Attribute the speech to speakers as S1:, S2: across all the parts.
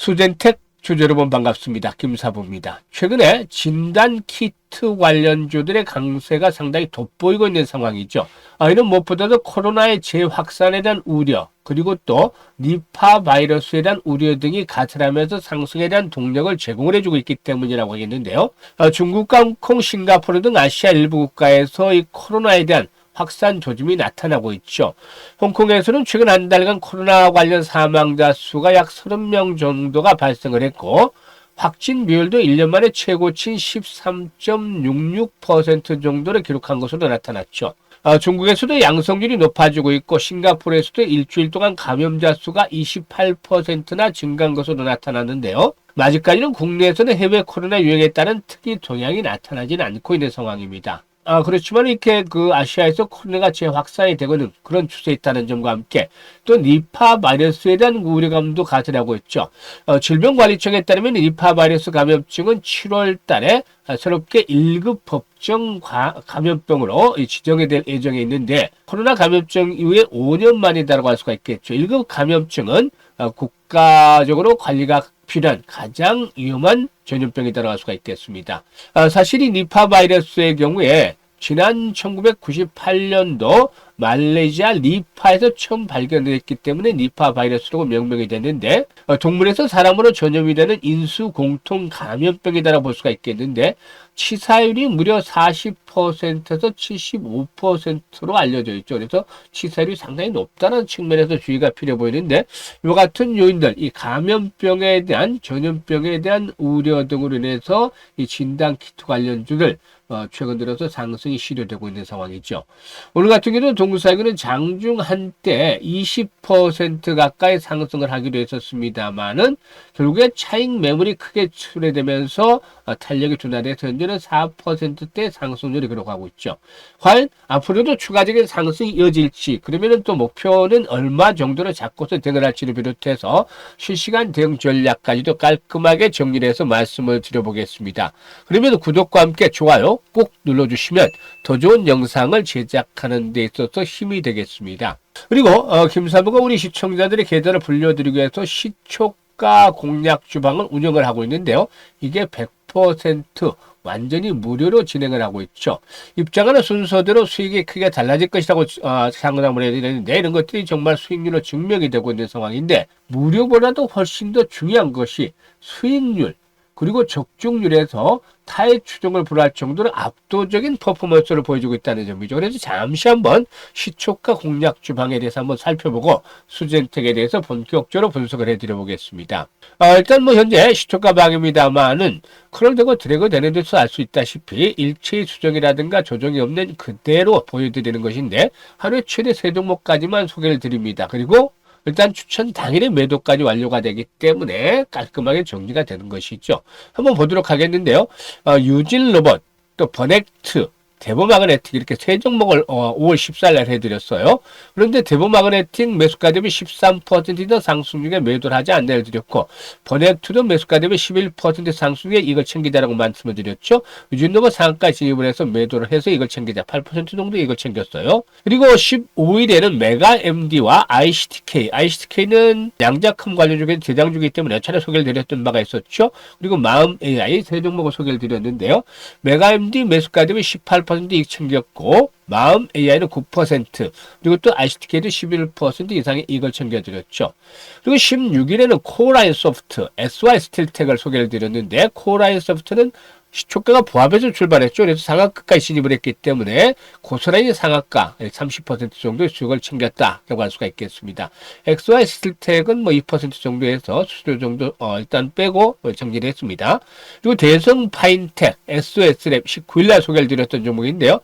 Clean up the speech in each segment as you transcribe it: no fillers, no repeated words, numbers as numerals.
S1: 수젠텍 주주 여러분 반갑습니다. 김사부입니다. 최근에 진단 키트 관련주들의 강세가 상당히 돋보이고 있는 상황이죠. 이는 무엇보다도 코로나의 재확산에 대한 우려, 그리고 또 니파 바이러스에 대한 우려 등이 가설하면서 상승에 대한 동력을 제공을 해주고 있기 때문이라고 하겠는데요. 중국과 홍콩, 싱가포르 등 아시아 일부 국가에서 이 코로나에 대한 확산 조짐이 나타나고 있죠. 홍콩에서는 최근 한 달간 코로나 관련 사망자 수가 약 30명 정도가 발생을 했고, 확진 비율도 1년 만에 최고치인 13.66% 정도를 기록한 것으로 나타났죠. 중국에서도 양성률이 높아지고 있고, 싱가포르에서도 일주일 동안 감염자 수가 28%나 증가한 것으로 나타났는데요. 아직까지는 국내에서는 해외 코로나 유행에 따른 특이 동향이 나타나지는 않고 있는 상황입니다. 그렇지만 이렇게 아시아에서 코로나가 재확산이 되고는 그런 추세에 있다는 점과 함께 또 니파 바이러스에 대한 우려감도 가설하고 있죠. 질병관리청에 따르면 니파 바이러스 감염증은 7월 달에 새롭게 1급 법정 감염병으로 지정이 될 예정에 있는데, 코로나 감염증 이후에 5년 만이다라고 할 수가 있겠죠. 1급 감염증은 국가적으로 관리가 필요한 가장 위험한 전염병이라고 할 수가 있겠습니다. 사실 이 니파 바이러스의 경우에 지난 1998년도 말레이시아 니파에서 처음 발견됐기 때문에 니파 바이러스라고 명명이 됐는데, 동물에서 사람으로 전염이 되는 인수 공통 감염병이다라고 볼 수가 있겠는데, 치사율이 무려 40%에서 75%로 알려져 있죠. 그래서 치사율이 상당히 높다는 측면에서 주의가 필요해 보이는데, 이와 같은 요인들, 이 감염병에 대한 전염병에 대한 우려 등으로 인해서 이 진단 키트 관련주들 최근 들어서 상승이 시료되고 있는 상황이죠. 오늘 같은 경우는 동사이그는 장중 한때 20% 가까이 상승을 하기도 했었습니다만은 결국에 차익 매물이 크게 출회되면서 탄력이 둔화돼서 현재는 4%대 상승률을 기록하고 있죠. 과연 앞으로도 추가적인 상승이 이어질지, 그러면은 또 목표는 얼마 정도를 잡고서 대응을 할지를 비롯해서 실시간 대응 전략까지도 깔끔하게 정리를 해서 말씀을 드려보겠습니다. 그러면 구독과 함께 좋아요 꼭 눌러주시면 더 좋은 영상을 제작하는 데 있어서 힘이 되겠습니다. 그리고 김사부가 우리 시청자들의 계좌를 불려드리기 위해서 시초가 공략 주방을 운영을 하고 있는데요. 이게 100% 완전히 무료로 진행을 하고 있죠. 입장하는 순서대로 수익이 크게 달라질 것이라고 상담을 해야 되는데, 이런 것들이 정말 수익률로 증명이 되고 있는 상황인데, 무료보다도 훨씬 더 중요한 것이 수익률, 그리고 적중률에서 타의 추종을 불허할 정도로 압도적인 퍼포먼스를 보여주고 있다는 점이죠. 그래서 잠시 한번 시초가 공략 주방에 대해서 한번 살펴보고 수젠텍에 대해서 본격적으로 분석을 해드려 보겠습니다. 일단 현재 시초가 방입니다만은 크롤되고 드래그 되는 데서 알 수 있다시피 일체의 수정이라든가 조정이 없는 그대로 보여드리는 것인데, 하루에 최대 3종목까지만 소개를 드립니다. 그리고 일단 추천 당일에 매도까지 완료가 되기 때문에 깔끔하게 정리가 되는 것이죠. 한번 보도록 하겠는데요. 유진로봇, 또 버넥트, 대보마그네틱 이렇게 세 종목을 5월 14일 날 해드렸어요. 그런데 대보마그네틱 매수가 대비 13% 이상 상승률에 매도를 하지 않나 해드렸고, 버넥트도 매수가 대비 11% 상승률에 이걸 챙기자라고 말씀을 드렸죠. 유진로봇 상한가 진입을 해서 매도를 해서 이걸 챙기자, 8% 정도 이걸 챙겼어요. 그리고 15일에는 메가MD와 ICTK는 양자컴 관련 중에 대장주이기 때문에 몇 차례 소개를 드렸던 바가 있었죠. 그리고 마음AI 세 종목을 소개를 드렸는데요. 메가MD 매수가 대비 18% 이익 챙겼고, 마음 AI는 9%, 그리고 또 ICTK도 11% 이상의 이익을 챙겨드렸죠. 그리고 16일에는 코라인 소프트, SY 스틸텍을 소개를 드렸는데, 코라인 소프트는 시초가가 보합에서 출발했죠. 그래서 상한가까지 진입을 했기 때문에 고스란히 상한가 30% 정도의 수익을 챙겼다라고 할 수가 있겠습니다. XY 스틸텍은 2% 정도에서 수수료 정도 일단 빼고 정리를 했습니다. 그리고 대성 파인텍, SOS랩 19일날 소개를 드렸던 종목인데요.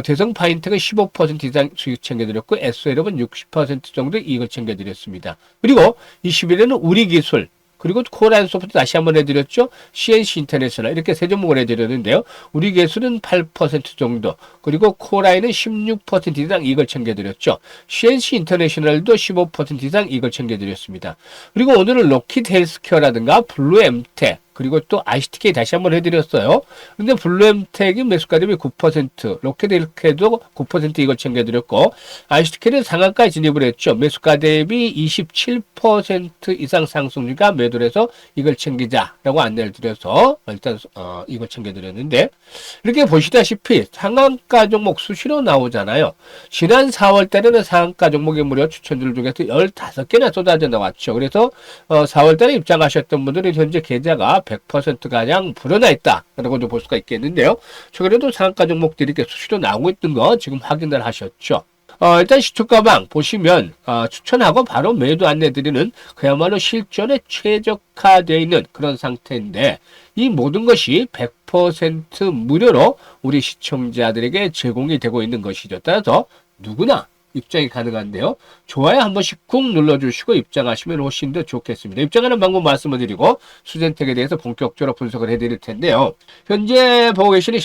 S1: 대성 파인텍은 15% 이상 수익 챙겨드렸고, SOS랩은 60% 정도 이익을 챙겨드렸습니다. 그리고 20일에는 우리기술, 그리고 코라인 소프트 다시 한번 해드렸죠. CNC 인터내셔널 이렇게 세 종목을 해드렸는데요. 우리 기술은 8% 정도, 그리고 코라인은 16% 이상 이익을 챙겨드렸죠. CNC 인터내셔널도 15% 이상 이익을 챙겨드렸습니다. 그리고 오늘은 로킷 헬스케어라든가 블루엠텍, 그리고 또 ICTK 다시 한번 해드렸어요. 근데 블루엠텍이 매수가 대비 9%, 롯데일캐도 9% 이걸 챙겨드렸고, ICTK는 상한가에 진입을 했죠. 매수가 대비 27% 이상 상승률가 매도를 해서 이걸 챙기자라고 안내를 드려서 일단 이걸 챙겨드렸는데, 이렇게 보시다시피 상한가 종목 수시로 나오잖아요. 지난 4월 달에는 상한가 종목이 무려 추천들 중에서 15개나 쏟아져 나왔죠. 그래서 4월 달에 입장하셨던 분들은 현재 계좌가 100%가량 불어나 있다라고도 볼 수가 있겠는데요. 최근에도 상한가 종목들이 이렇게 수시로 나오고 있던 거 지금 확인을 하셨죠. 일단 시초가방 보시면 추천하고 바로 매도 안내드리는 그야말로 실전에 최적화되어 있는 그런 상태인데, 이 모든 것이 100% 무료로 우리 시청자들에게 제공이 되고 있는 것이죠. 따라서 누구나 입장이 가능한데요. 좋아요 한 번씩 꾹 눌러주시고 입장하시면 훨씬 더 좋겠습니다. 입장하는 방법 말씀을 드리고 수젠텍에 대해서 본격적으로 분석을 해드릴 텐데요. 현재 보고 계시는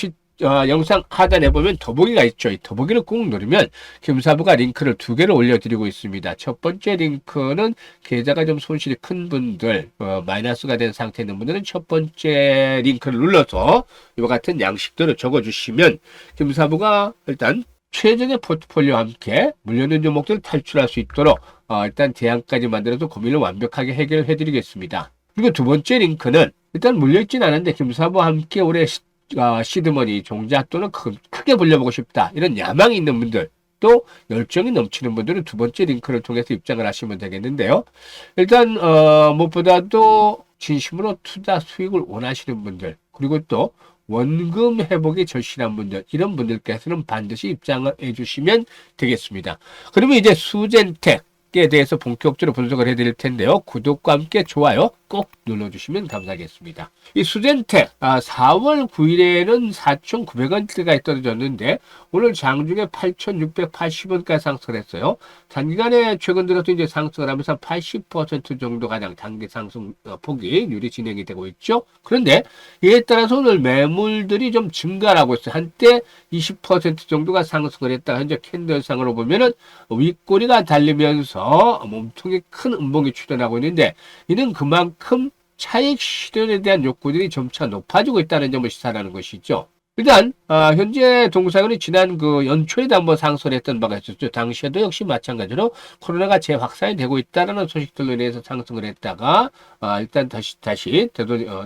S1: 영상 하단에 보면 더보기가 있죠. 이 더보기를 꾹 누르면 김사부가 링크를 2개를 올려드리고 있습니다. 첫 번째 링크는 계좌가 좀 손실이 큰 분들, 마이너스가 된 상태에 있는 분들은 첫 번째 링크를 눌러서 이와 같은 양식들을 적어주시면 김사부가 일단 최적의 포트폴리오와 함께 물려있는 종목들을 탈출할 수 있도록 일단 대안까지 만들어서 고민을 완벽하게 해결해 드리겠습니다. 그리고 두 번째 링크는 일단 물려있진 않은데 김사부와 함께 올해 시드머니 종자 또는 크게 불려보고 싶다 이런 야망이 있는 분들, 또 열정이 넘치는 분들은 두 번째 링크를 통해서 입장을 하시면 되겠는데요. 일단 무엇보다도 진심으로 투자 수익을 원하시는 분들, 그리고 또 원금 회복이 절실한 분들, 이런 분들께서는 반드시 입장을 해주시면 되겠습니다. 그러면 이제 수젠텍에 대해서 본격적으로 분석을 해드릴 텐데요. 구독과 함께 좋아요 꼭 눌러주시면 감사하겠습니다. 이 수젠텍 4월 9일에는 4,900원대가 떨어졌는데 오늘 장중에 8,680원까지 상승을 했어요. 단기간에 최근 들어서 이제 상승을 하면서 80% 정도 가량 단기 상승 폭이 진행이 되고 있죠. 그런데 이에 따라서 오늘 매물들이 좀 증가를 하고 있어요. 한때 20% 정도가 상승을 했다가 현재 캔들상으로 보면은 윗꼬리가 달리면서 몸통이 큰 음봉이 출현하고 있는데, 이는 그만큼 차익 실현에 대한 욕구들이 점차 높아지고 있다는 점을 시사하는 것이죠. 일단 현재 동사원이 지난 연초에도 한번 상승을 했던 바가 있었죠. 당시에도 역시 마찬가지로 코로나가 재확산이 되고 있다는 소식들로 인해서 상승을 했다가 일단 다시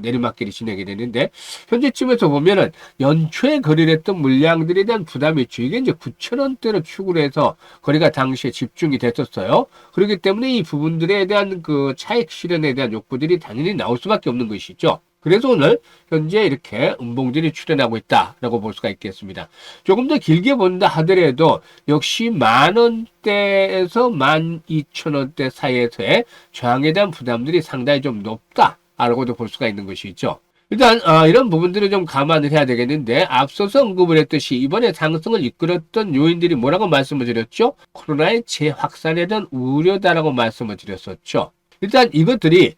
S1: 내리막길이 진행이 되는데, 현재쯤에서 보면은 연초에 거래를 했던 물량들에 대한 부담이 있죠. 이게 이제 9,000원대로 추구를 해서 거래가 당시에 집중이 됐었어요. 그렇기 때문에 이 부분들에 대한 차익 실현에 대한 욕구들이 당연히 나올 수밖에 없는 것이죠. 그래서 오늘 현재 이렇게 음봉들이 출현하고 있다라고 볼 수가 있겠습니다. 조금 더 길게 본다 하더라도 역시 10,000원대에서 12,000원대 사이에서의 저항에 대한 부담들이 상당히 좀 높다라고도 볼 수가 있는 것이죠. 일단 이런 부분들을 좀 감안을 해야 되겠는데, 앞서서 언급을 했듯이 이번에 상승을 이끌었던 요인들이 뭐라고 말씀을 드렸죠? 코로나의 재확산에 대한 우려다라고 말씀을 드렸었죠. 일단 이것들이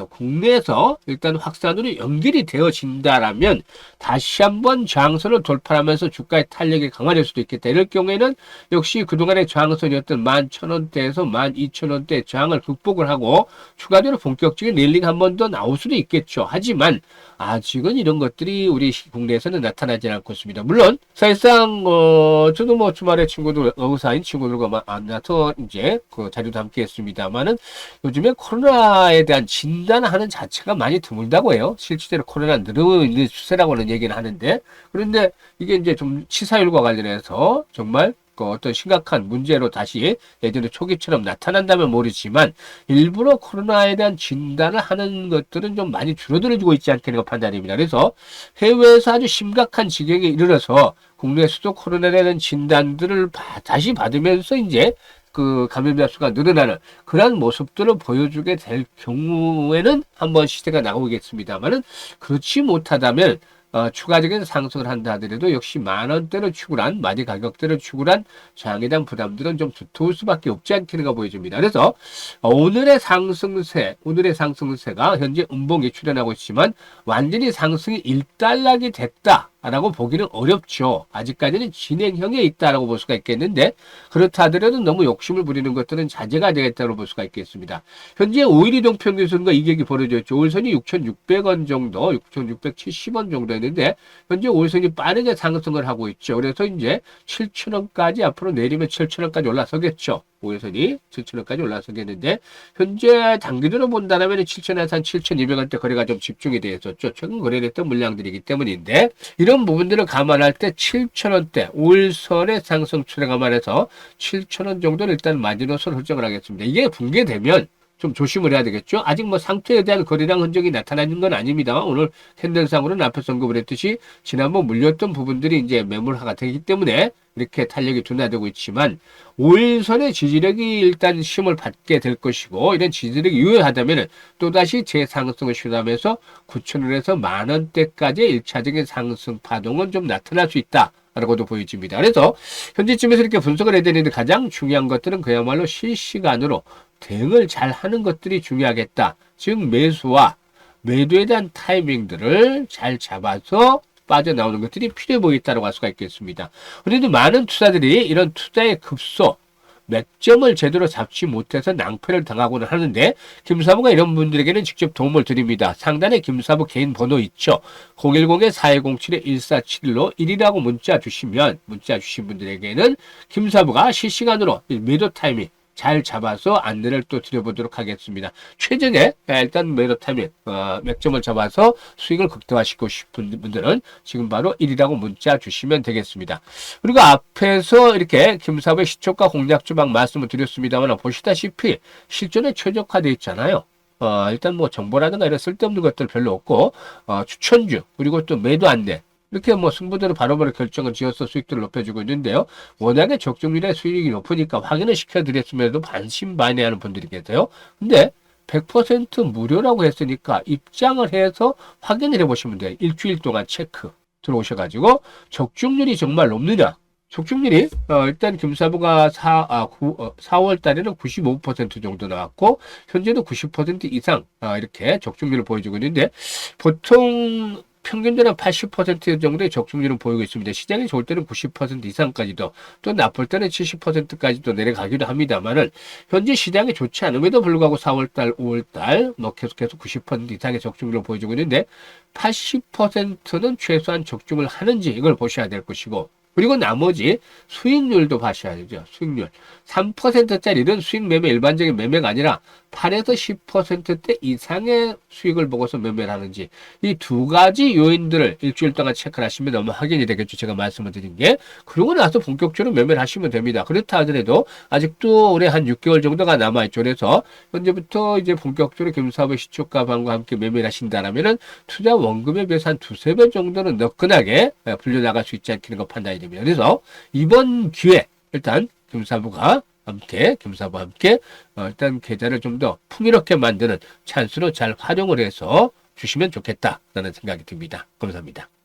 S1: 국내에서 일단 확산으로 연결이 되어진다라면 다시 한번 저항선을 돌파하면서 주가의 탄력이 강화될 수도 있겠다. 이럴 경우에는 역시 그동안의 저항선이었던 11,000원대에서 12,000원대 저항을 극복을 하고 추가적으로 본격적인 릴링 한 번 더 나올 수도 있겠죠. 하지만 아직은 이런 것들이 우리 국내에서는 나타나지 않고 있습니다. 물론 사실상 저도 주말에 의사인 친구들과 만나서 이제 자료도 함께 했습니다만은 요즘에 코로나에 대한 진단하는 자체가 많이 드물다고 해요. 실제로 코로나 늘어나고 있는 추세라고는 얘기는 하는데, 그런데 이게 이제 좀 치사율과 관련해서 정말 어떤 심각한 문제로 다시 예전에 초기처럼 나타난다면 모르지만 일부러 코로나에 대한 진단을 하는 것들은 좀 많이 줄어들어지고 있지 않겠는가 판단입니다. 그래서 해외에서 아주 심각한 지경에 이르러서 국내에서도 코로나에 대한 진단들을 다시 받으면서 이제 감염자 수가 늘어나는 그러한 모습들을 보여주게 될 경우에는 한번 시세가 나오겠습니다만은, 그렇지 못하다면 추가적인 상승을 한다 하더라도 역시 10,000원대를 추구한 마디 가격대를 추구한 저항에 대한 부담들은 좀 두터울 수밖에 없지 않겠는가 보여집니다. 그래서 오늘의 상승세가 현재 음봉이 출현하고 있지만 완전히 상승이 일단락이 됐다 라고 보기는 어렵죠. 아직까지는 진행형에 있다라고 볼 수가 있겠는데, 그렇다 하더라도 너무 욕심을 부리는 것들은 자제가 되겠다고 볼 수가 있겠습니다. 현재 5일 이동 평균선과 이격이 벌어져 있죠. 5일선이 6,600원 정도, 6,670원 정도 했는데, 현재 5일선이 빠르게 상승을 하고 있죠. 그래서 이제 7,000원까지 앞으로 내리면 7,000원까지 올라서겠죠. 5일선이 7,000원까지 올라서겠는데, 현재 단기적으로 본다면 7,000원에서 한 7,200원대 거래가 좀 집중이 되어 있었죠. 최근 거래됐던 물량들이기 때문인데, 이런 부분들을 감안할 때 7,000원대 5일선의 상승 추세 감안해서 7,000원 정도는 일단 마지노선 설정을 하겠습니다. 이게 붕괴되면 좀 조심을 해야 되겠죠. 아직 뭐 상투에 대한 거래량 흔적이 나타나는 건 아닙니다. 오늘 캔들상으로는 앞에서 언급을 했듯이 지난번 물렸던 부분들이 이제 매물화가 되기 때문에 이렇게 탄력이 둔화되고 있지만 5일선의 지지력이 일단 힘을 받게 될 것이고, 이런 지지력이 유효하다면 또다시 재상승을 시도하면서 9,000원에서 만원대까지의 1차적인 상승 파동은 좀 나타날 수 있다 라고도 보여집니다. 그래서 현재쯤에서 이렇게 분석을 해야 되는데, 가장 중요한 것들은 그야말로 실시간으로 대응을 잘 하는 것들이 중요하겠다. 즉 매수와 매도에 대한 타이밍들을 잘 잡아서 빠져나오는 것들이 필요해 보이다고 할 수가 있겠습니다. 그래도 많은 투자들이 이런 투자의 급소, 맥점을 제대로 잡지 못해서 낭패를 당하고는 하는데, 김사부가 이런 분들에게는 직접 도움을 드립니다. 상단에 김사부 개인 번호 있죠. 010-4207-1471로 1이라고 문자 주시면, 문자 주신 분들에게는 김사부가 실시간으로 매도 타이밍 잘 잡아서 안내를 또 드려보도록 하겠습니다. 최근에 일단 매도 타이밍, 맥점을 잡아서 수익을 극대화시키고 싶은 분들은 지금 바로 1이라고 문자 주시면 되겠습니다. 그리고 앞에서 이렇게 김사부의 시초가 공략 주방 말씀을 드렸습니다만, 보시다시피 실전에 최적화되어 있잖아요. 일단 뭐 정보라든가 이런 쓸데없는 것들 별로 없고, 추천주, 그리고 또 매도 안내, 이렇게 뭐 승부대로 바로바로 결정을 지어서 수익들을 높여주고 있는데요. 워낙에 적중률의 수익이 높으니까 확인을 시켜드렸음에도 반신반의하는 분들이 계세요. 근데 100% 무료라고 했으니까 입장을 해서 확인을 해보시면 돼요. 일주일 동안 체크 들어오셔가지고 적중률이 정말 높느냐. 적중률이 일단 김사부가 4월 달에는 95% 정도 나왔고, 현재도 90% 이상 이렇게 적중률을 보여주고 있는데, 보통 평균적으로 80% 정도의 적중률을 보이고 있습니다. 시장이 좋을 때는 90% 이상까지도, 또 나쁠 때는 70%까지도 내려가기도 합니다만은, 현재 시장이 좋지 않음에도 불구하고 4월달, 5월달 계속해서 90% 이상의 적중률을 보여주고 있는데, 80%는 최소한 적중을 하는지 이걸 보셔야 될 것이고, 그리고 나머지 수익률도 봐셔야 되죠. 수익률. 3%짜리는 수익 매매, 일반적인 매매가 아니라 8에서 10%대 이상의 수익을 보고서 매매를 하는지, 이 두 가지 요인들을 일주일 동안 체크를 하시면 너무 확인이 되겠죠. 제가 말씀을 드린 게. 그러고 나서 본격적으로 매매를 하시면 됩니다. 그렇다 하더라도 아직도 올해 한 6개월 정도가 남아있죠. 그래서 현재부터 이제 본격적으로 김사부의 시초가방과 함께 매매를 하신다라면은 투자 원금에 비해서 한 두세 배 정도는 너끈하게 불려나갈 수 있지 않겠는 거 판단이 됩니다. 그래서 이번 기회 일단 김사부와 함께 일단 계좌를 좀 더 풍요롭게 만드는 찬스로 잘 활용을 해서 주시면 좋겠다라는 생각이 듭니다. 감사합니다.